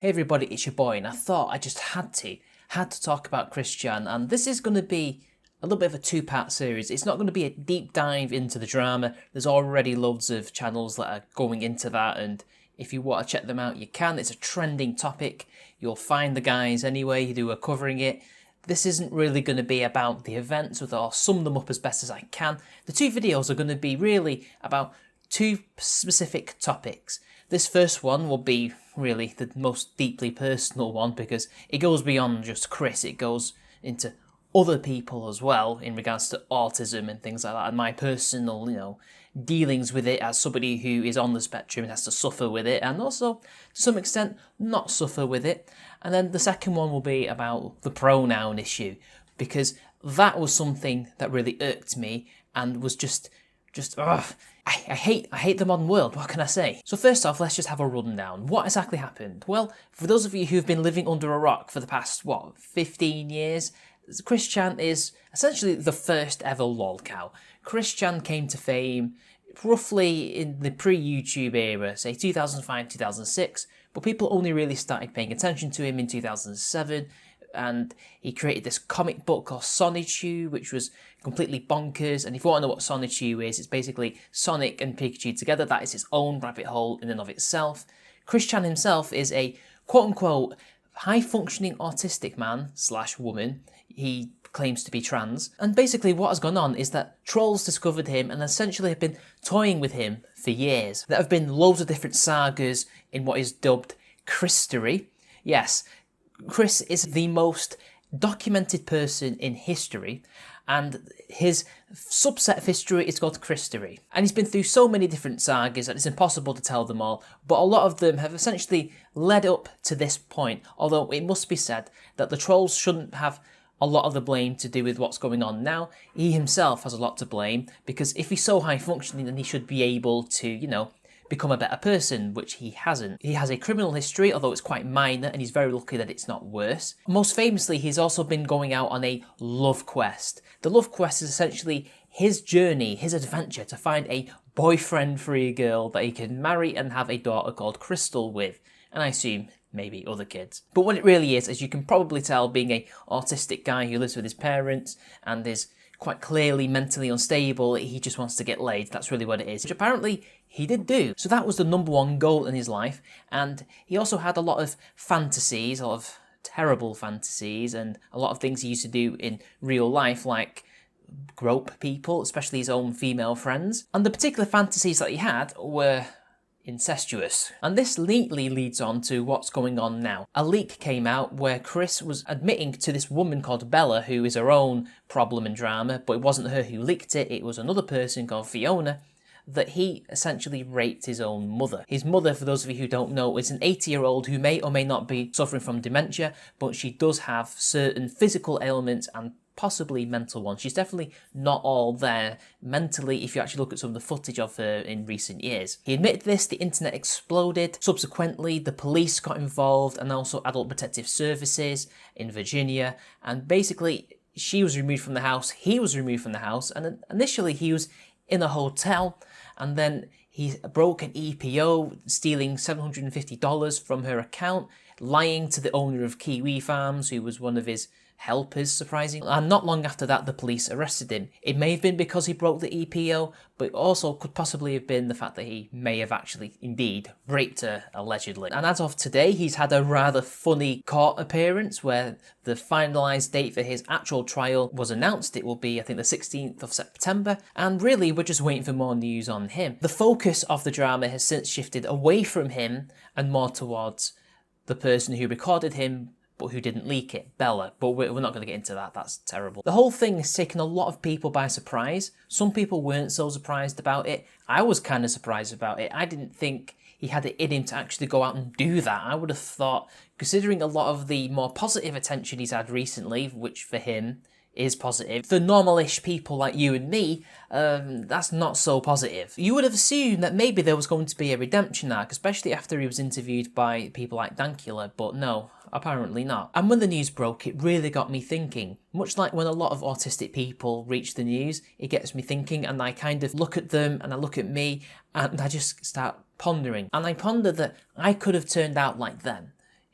Hey everybody, it's your boy, and I thought I just had to talk about Christian, and this is going to be a little bit of a two-part series. It's not going to be a deep dive into the drama. There's already loads of channels that are going into that, and if you want to check them out, you can. It's a trending topic. You'll find the guys anyway who are covering it. This isn't really going to be about the events, although I'll sum them up as best as I can. The two videos are going to be really about two specific topics. This first one will be really the most deeply personal one because it goes beyond just Chris. It goes into other people as well in regards to autism and things like that, and my personal, dealings with it as somebody who is on the spectrum and has to suffer with it, and also to some extent not suffer with it. And then the second one will be about the pronoun issue, because that was something that really irked me and was just ugh. I hate the modern world, what can I say? So first off, let's just have a rundown. What exactly happened? Well, for those of you who've been living under a rock for the past, 15 years, Chris Chan is essentially the first ever lolcow. Chris Chan came to fame roughly in the pre-YouTube era, say 2005, 2006, but people only really started paying attention to him in 2007, and he created this comic book called Sonichu, which was completely bonkers. And if you want to know what Sonichu is, it's basically Sonic and Pikachu together. That is its own rabbit hole in and of itself. Chris Chan himself is a quote-unquote high-functioning autistic man / woman. He claims to be trans. And basically what has gone on is that trolls discovered him and essentially have been toying with him for years. There have been loads of different sagas in what is dubbed Christery. Yes, Chris is the most documented person in history, and his subset of history is called Christery. And he's been through so many different sagas that it's impossible to tell them all, but a lot of them have essentially led up to this point, although it must be said that the trolls shouldn't have a lot of the blame to do with what's going on now. He himself has a lot to blame, because if he's so high functioning, then he should be able to, become a better person, which he hasn't. He has a criminal history, although it's quite minor, and he's very lucky that it's not worse. Most famously, he's also been going out on a love quest. The love quest is essentially his journey, his adventure to find a boyfriend-free girl that he can marry and have a daughter called Crystal with, and I assume maybe other kids. But what it really is, as you can probably tell, being an autistic guy who lives with his parents and is quite clearly mentally unstable, he just wants to get laid. That's really what it is, which apparently he did do. So that was the number one goal in his life, and he also had a lot of fantasies, a lot of terrible fantasies, and a lot of things he used to do in real life, like grope people, especially his own female friends. And the particular fantasies that he had were incestuous. And this neatly leads on to what's going on now. A leak came out where Chris was admitting to this woman called Bella, who is her own problem and drama, but it wasn't her who leaked it, it was another person called Fiona, that he essentially raped his own mother. His mother, for those of you who don't know, is an 80-year-old who may or may not be suffering from dementia, but she does have certain physical ailments and possibly mental ones. She's definitely not all there mentally if you actually look at some of the footage of her in recent years. He admitted this, the internet exploded. Subsequently, the police got involved and also Adult Protective Services in Virginia, and basically she was removed from the house, he was removed from the house, and initially he was in a hotel, and then he broke an EPO, stealing $750 from her account, lying to the owner of Kiwi Farms, who was one of his helpers, surprisingly. And not long after that, the police arrested him. It may have been because he broke the EPO, but it also could possibly have been the fact that he may have actually, indeed, raped her, allegedly. And as of today, he's had a rather funny court appearance where the finalised date for his actual trial was announced. It will be, I think, the 16th of September, and really, we're just waiting for more news on him. The focus of the drama has since shifted away from him and more towards the person who recorded him but who didn't leak it, Bella. But we're not going to get into that, that's terrible. The whole thing has taken a lot of people by surprise. Some people weren't so surprised about it. I was kind of surprised about it. I didn't think he had it in him to actually go out and do that. I would have thought, considering a lot of the more positive attention he's had recently, which for him is positive, for normal-ish people like you and me, that's not so positive. You would have assumed that maybe there was going to be a redemption arc, especially after he was interviewed by people like Dankula, but no, apparently not. And when the news broke, it really got me thinking. Much like when a lot of autistic people reach the news, it gets me thinking, and I kind of look at them and I look at me and I just start pondering. And I ponder that I could have turned out like them.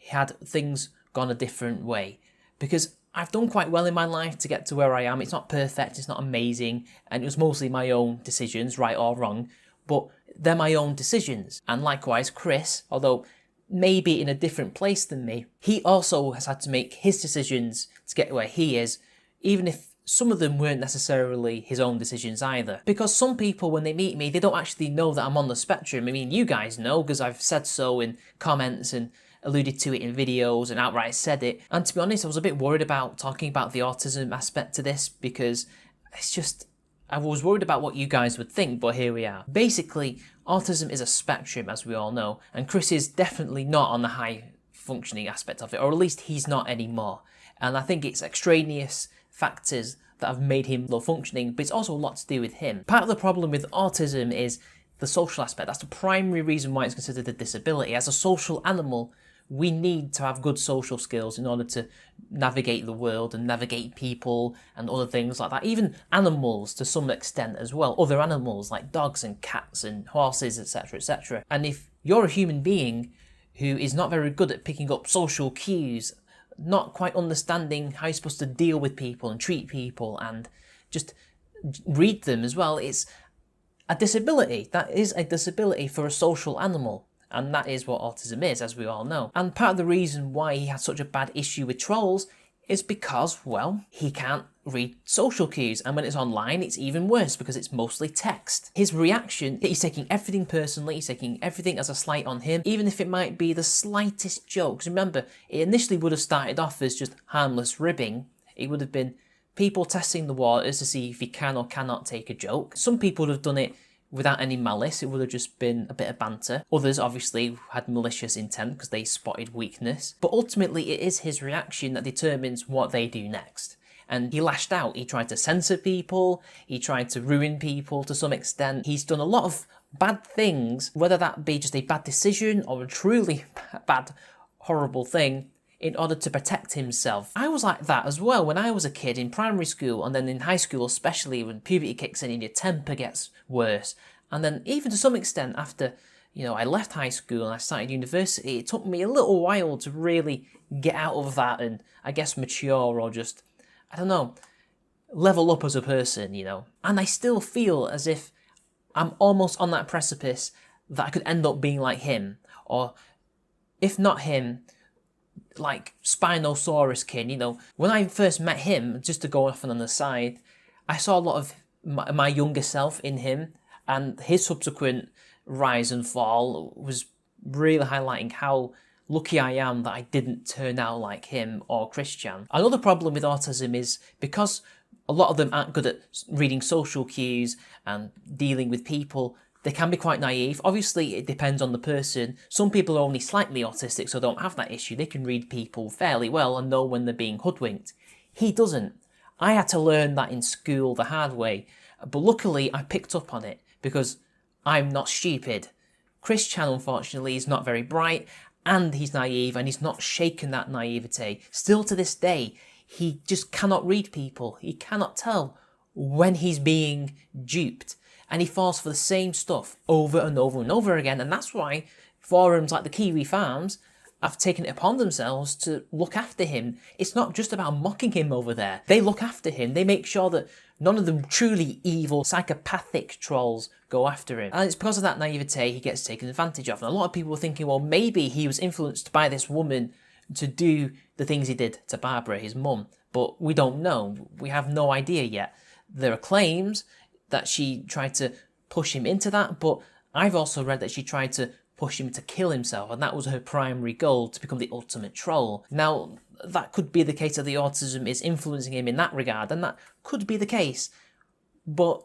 had things gone a different way. Because I've done quite well in my life to get to where I am. It's not perfect, it's not amazing, and it was mostly my own decisions, right or wrong, but they're my own decisions. And likewise, Chris, although maybe in a different place than me, he also has had to make his decisions to get where he is, even if some of them weren't necessarily his own decisions either. Because some people, when they meet me, they don't actually know that I'm on the spectrum. I mean, you guys know, because I've said so in comments and alluded to it in videos and outright said it. And to be honest, I was a bit worried about talking about the autism aspect to this, because it's just, I was worried about what you guys would think, but here we are. Basically, autism is a spectrum, as we all know, and Chris is definitely not on the high functioning aspect of it, or at least he's not anymore. And I think it's extraneous factors that have made him low functioning, but it's also a lot to do with him. Part of the problem with autism is the social aspect. That's the primary reason why it's considered a disability. As a social animal, we need to have good social skills in order to navigate the world and navigate people and other things like that. Even animals to some extent as well. Other animals like dogs and cats and horses, etc., etc. And if you're a human being who is not very good at picking up social cues, not quite understanding how you're supposed to deal with people and treat people and just read them as well, it's a disability. That is a disability for a social animal. And that is what autism is, as we all know. And part of the reason why he has such a bad issue with trolls is because, well, he can't read social cues. And when it's online, it's even worse because it's mostly text. His reaction, he's taking everything personally, he's taking everything as a slight on him, even if it might be the slightest jokes. Remember, it initially would have started off as just harmless ribbing. It would have been people testing the waters to see if he can or cannot take a joke. Some people would have done it without any malice, it would have just been a bit of banter. Others obviously had malicious intent because they spotted weakness. But ultimately it is his reaction that determines what they do next. And he lashed out, he tried to censor people, he tried to ruin people to some extent. He's done a lot of bad things, whether that be just a bad decision or a truly bad, horrible thing, in order to protect himself. I was like that as well when I was a kid in primary school, and then in high school especially, when puberty kicks in and your temper gets worse. And then even to some extent after, I left high school and I started university, it took me a little while to really get out of that and I guess mature or just, level up as a person, And I still feel as if I'm almost on that precipice that I could end up being like him, or if not him, like Spinosaurus King, When I first met him, just to go off on the side, I saw a lot of my younger self in him, and his subsequent rise and fall was really highlighting how lucky I am that I didn't turn out like him or Christian. Another problem with autism is because a lot of them aren't good at reading social cues and dealing with people, they can be quite naive. Obviously, it depends on the person. Some people are only slightly autistic, so don't have that issue. They can read people fairly well and know when they're being hoodwinked. He doesn't. I had to learn that in school the hard way, but luckily I picked up on it because I'm not stupid. Christian, unfortunately, is not very bright, and he's naive, and he's not shaken that naivety. Still to this day, he just cannot read people. He cannot tell when he's being duped. And he falls for the same stuff over and over and over again. And that's why forums like the Kiwi Farms have taken it upon themselves to look after him. It's not just about mocking him over there. They look after him. They make sure that none of the truly evil, psychopathic trolls go after him. And it's because of that naivete he gets taken advantage of. And a lot of people were thinking, well, maybe he was influenced by this woman to do the things he did to Barbara, his mum. But we don't know. We have no idea yet. There are claims that she tried to push him into that, but I've also read that she tried to push him to kill himself, and that was her primary goal, to become the ultimate troll. Now, that could be the case that the autism is influencing him in that regard, and that could be the case, but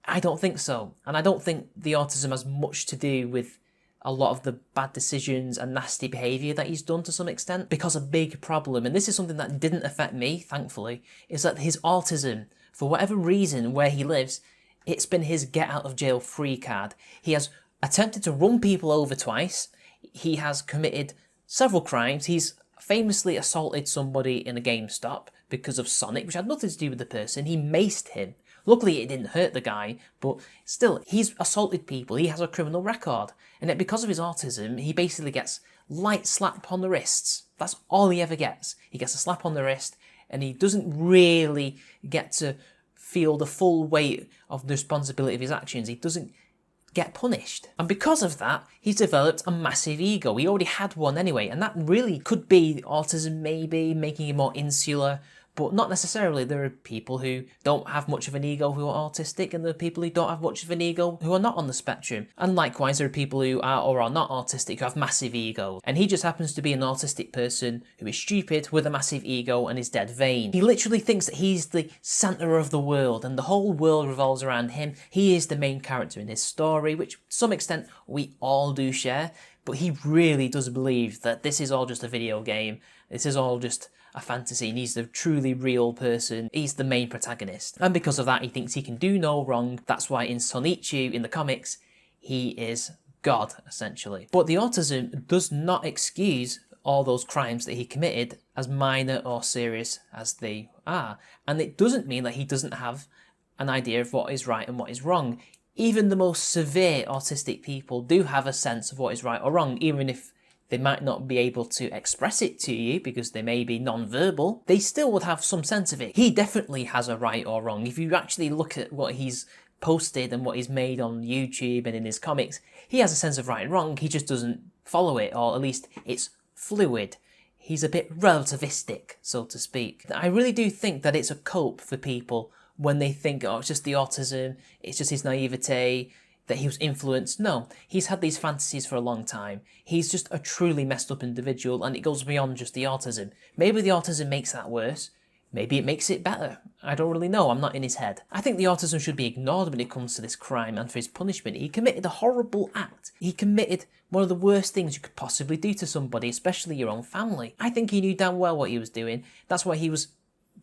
I don't think so. And I don't think the autism has much to do with a lot of the bad decisions and nasty behaviour that he's done to some extent, because a big problem, and this is something that didn't affect me, thankfully, is that his autism, for whatever reason, where he lives, it's been his get out of jail free card. He has attempted to run people over twice. He has committed several crimes. He's famously assaulted somebody in a GameStop because of Sonic, which had nothing to do with the person. He maced him. Luckily, it didn't hurt the guy, but still, he's assaulted people. He has a criminal record. And yet because of his autism, he basically gets light slap on the wrists. That's all he ever gets. He gets a slap on the wrist, and he doesn't really get to feel the full weight of the responsibility of his actions. He doesn't get punished. And because of that, he's developed a massive ego. He already had one anyway, and that really could be autism, maybe making him more insular, but not necessarily. There are people who don't have much of an ego who are autistic, and there are people who don't have much of an ego who are not on the spectrum. And likewise, there are people who are or are not autistic who have massive egos. And he just happens to be an autistic person who is stupid with a massive ego and is dead vain. He literally thinks that he's the centre of the world and the whole world revolves around him. He is the main character in his story, which to some extent we all do share. But he really does believe that this is all just a video game. This is all just a fantasy, and he's the truly real person. He's the main protagonist. And because of that, he thinks he can do no wrong. That's why in Sonichi, in the comics, he is God, essentially. But the autism does not excuse all those crimes that he committed, as minor or serious as they are. And it doesn't mean that he doesn't have an idea of what is right and what is wrong. Even the most severe autistic people do have a sense of what is right or wrong, even if they might not be able to express it to you because they may be non-verbal. They still would have some sense of it. He definitely has a right or wrong. If you actually look at what he's posted and what he's made on YouTube and in his comics, he has a sense of right and wrong. He just doesn't follow it, or at least it's fluid. He's a bit relativistic, so to speak. I really do think that it's a cope for people when they think, oh, it's just the autism, it's just his naivete, that he was influenced. No, he's had these fantasies for a long time. He's just a truly messed up individual, and it goes beyond just the autism. Maybe the autism makes that worse. Maybe it makes it better. I don't really know. I'm not in his head. I think the autism should be ignored when it comes to this crime and for his punishment. He committed a horrible act. He committed one of the worst things you could possibly do to somebody, especially your own family. I think he knew damn well what he was doing. That's why he was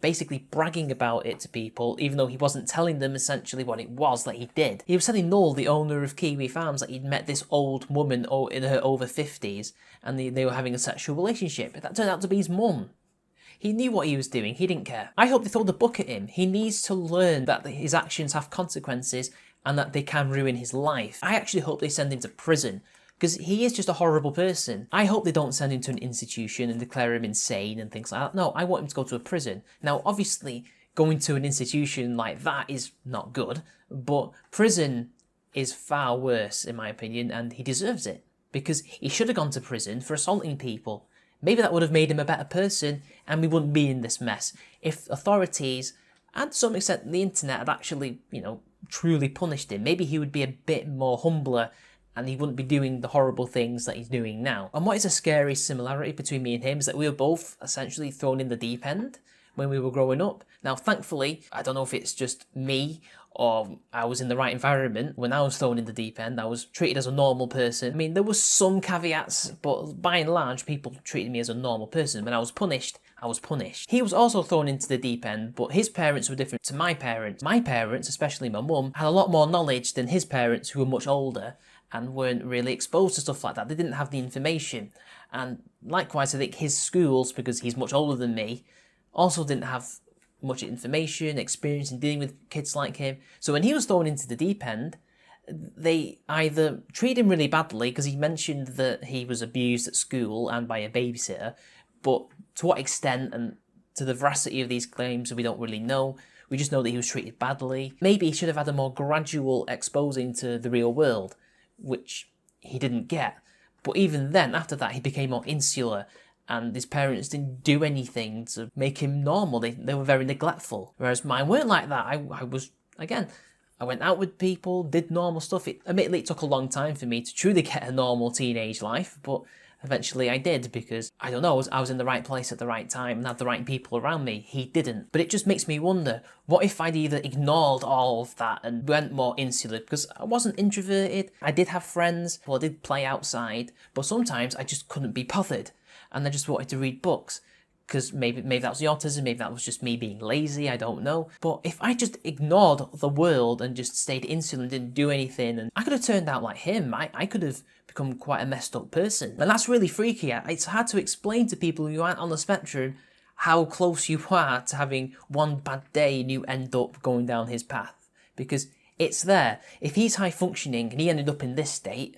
basically bragging about it to people, even though he wasn't telling them essentially what it was that he did. He was telling Noel, the owner of Kiwi Farms, that he'd met this old woman in her over 50s and they were having a sexual relationship. That turned out to be his mum. He knew what he was doing. He didn't care. I hope they throw the book at him. He needs to learn that his actions have consequences and that they can ruin his life. I actually hope they send him to prison, because he is just a horrible person. I hope they don't send him to an institution and declare him insane and things like that. No, I want him to go to a prison. Now, obviously, going to an institution like that is not good, but prison is far worse, in my opinion, and he deserves it. Because he should have gone to prison for assaulting people. Maybe that would have made him a better person, and we wouldn't be in this mess. If authorities, and to some extent the internet, had actually, truly punished him, maybe he would be a bit more humbler and he wouldn't be doing the horrible things that he's doing now. And what is a scary similarity between me and him is that we were both essentially thrown in the deep end when we were growing up. Now, thankfully, I don't know if it's just me or I was in the right environment. When I was thrown in the deep end, I was treated as a normal person. I mean, there was some caveats, but by and large, people treated me as a normal person. When I was punished, I was punished. He was also thrown into the deep end, but his parents were different to my parents. My parents, especially my mum, had a lot more knowledge than his parents, who were much older and weren't really exposed to stuff like that. They didn't have the information. And likewise, I think his schools, because he's much older than me, also didn't have much information, experience in dealing with kids like him. So when he was thrown into the deep end, they either treated him really badly, because he mentioned that he was abused at school and by a babysitter, but to what extent and to the veracity of these claims, we don't really know. We just know that he was treated badly. Maybe he should have had a more gradual exposing to the real world, which he didn't get. But even then, after that, he became more insular, and his parents didn't do anything to make him normal. They were very neglectful. Whereas mine weren't like that. I went out with people, did normal stuff. Admittedly, it took a long time for me to truly get a normal teenage life, but eventually I did, because, I don't know, I was in the right place at the right time and had the right people around me. He didn't. But it just makes me wonder, what if I'd either ignored all of that and went more insular? Because I wasn't introverted. I did have friends. Well, I did play outside. But sometimes I just couldn't be bothered. And I just wanted to read books. Because maybe that was the autism, maybe that was just me being lazy, I don't know. But if I just ignored the world and just stayed insular and didn't do anything, and I could have turned out like him. I could have become quite a messed up person. And that's really freaky. It's hard to explain to people who aren't on the spectrum how close you are to having one bad day and you end up going down his path. Because it's there. If he's high functioning and he ended up in this state,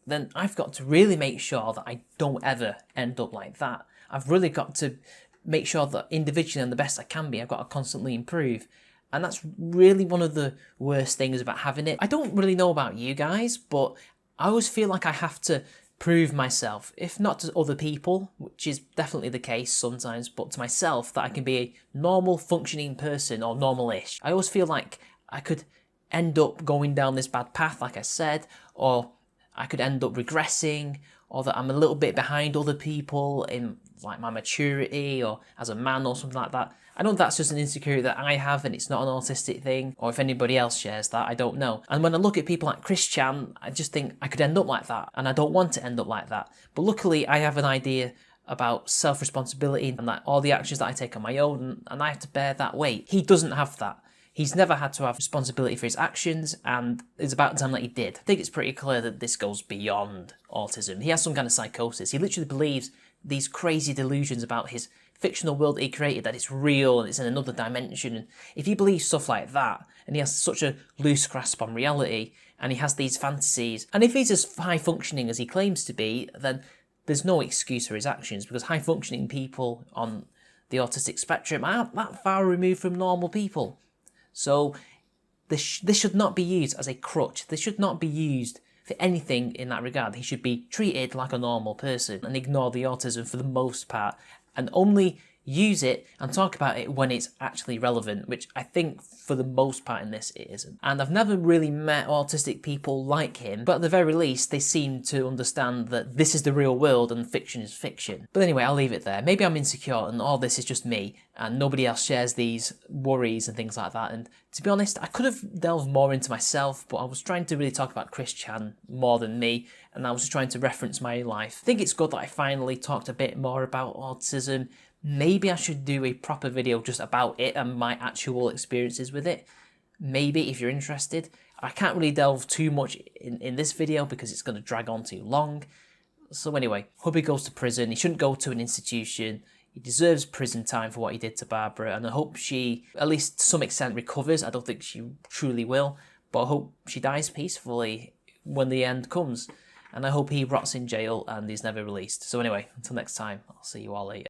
then I've got to really make sure that I don't ever end up like that. I've really got to make sure that individually I'm the best I can be. I've got to constantly improve. And that's really one of the worst things about having it. I don't really know about you guys, but I always feel like I have to prove myself, if not to other people, which is definitely the case sometimes, but to myself, that I can be a normal functioning person, or normal-ish. I always feel like I could end up going down this bad path, like I said, or I could end up regressing, or that I'm a little bit behind other people in like my maturity or as a man or something like that. I know that's just an insecurity that I have and it's not an autistic thing, or if anybody else shares that, I don't know. And when I look at people like Christian, I just think I could end up like that, and I don't want to end up like that. But luckily, I have an idea about self-responsibility and that all the actions that I take on my own, and I have to bear that weight. He doesn't have that. He's never had to have responsibility for his actions, and it's about time that he did. I think it's pretty clear that this goes beyond autism. He has some kind of psychosis. He literally believes these crazy delusions about his fictional world that he created, that it's real and it's in another dimension. And if he believes stuff like that, and he has such a loose grasp on reality, and he has these fantasies, and if he's as high functioning as he claims to be, then there's no excuse for his actions, because high functioning people on the autistic spectrum aren't that far removed from normal people. So this should not be used as a crutch. This should not be used for anything in that regard. He should be treated like a normal person and ignore the autism for the most part, and only use it and talk about it when it's actually relevant, which I think for the most part in this it isn't. And I've never really met autistic people like him, but at the very least they seem to understand that this is the real world and fiction is fiction. But anyway, I'll leave it there. Maybe I'm insecure and all this is just me and nobody else shares these worries and things like that. And to be honest, I could have delved more into myself, but I was trying to really talk about Christian more than me, and I was just trying to reference my life. I think it's good that I finally talked a bit more about autism. Maybe I should do a proper video just about it and my actual experiences with it. Maybe, if you're interested. I can't really delve too much in this video because it's going to drag on too long. So anyway, Hubby goes to prison. He shouldn't go to an institution. He deserves prison time for what he did to Barbara, and I hope she, at least to some extent, recovers. I don't think she truly will, but I hope she dies peacefully when the end comes. And I hope he rots in jail and is never released. So anyway, until next time, I'll see you all later.